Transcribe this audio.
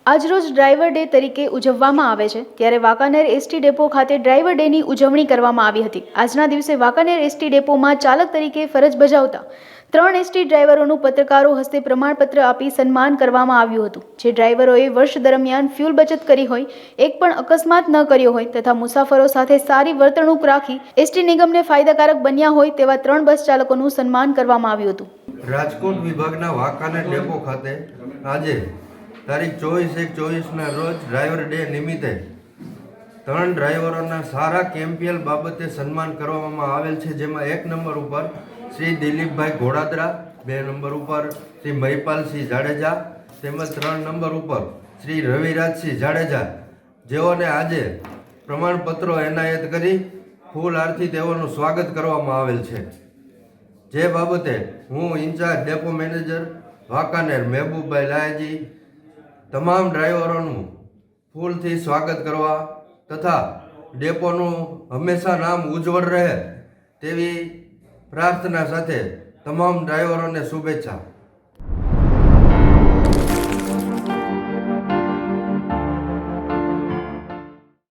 આજરોજ driver day તરીકે ઉજવવામાં આવે છે ત્યારે વાંકાનેર એસટી ડેપો ખાતે ડ્રાઈવર ડેની ઉજવણી કરવામાં આવી હતી। આજના દિવસે વાંકાનેર એસટી ડેપોમાં ચાલક તરીકે ફરજ બજાવતા 3 એસટી ડ્રાઈવરોનું પત્રકારો હસ્તે પ્રમાણપત્ર આપી સન્માન કરવામાં આવ્યું હતું। જે ડ્રાઈવરોએ વર્ષ દરમિયાન ફ્યુલ બચત કરી હોય, એક પણ અકસ્માત ન કર્યો હોય તથા મુસાફરો સાથે સારી વર્તણૂક રાખી એસટી નિગમને ફાયદાકારક બન્યા હોય તેવા 3 બસ ચાલકોનું સન્માન કરવામાં આવ્યું હતું। રાજકોટ વિભાગના વાંકાનેર ડેપો ખાતે આજે તારીખ 24/1/24ના રોજ ડ્રાઈવર ડે નિમિત્તે 3 ડ્રાઈવરોના સારા કેમ્પિયલ બાબતે સન્માન કરવામાં આવેલ છે। જેમાં 1 નંબર ઉપર શ્રી દિલીપભાઈ ઘોડાદરા, 2 નંબર ઉપર શ્રી મહિપાલસિંહ જાડેજા તેમજ 3 નંબર ઉપર શ્રી રવિરાજસિંહ જાડેજા, જેઓને આજે પ્રમાણપત્રો એનાયત કરી ફૂલ હારથી તેઓનું સ્વાગત કરવામાં આવેલ છે। જે બાબતે હું incharge depot manager Wankaner Mehboobbhai Layaji તમામ ડ્રાઈવરોનું ફૂલથી સ્વાગત કરવા તથા ડેપોનું હંમેશા નામ ઉજ્જવળ રહે તેવી પ્રાર્થના સાથે તમામ ડ્રાઈવરોને શુભેચ્છા।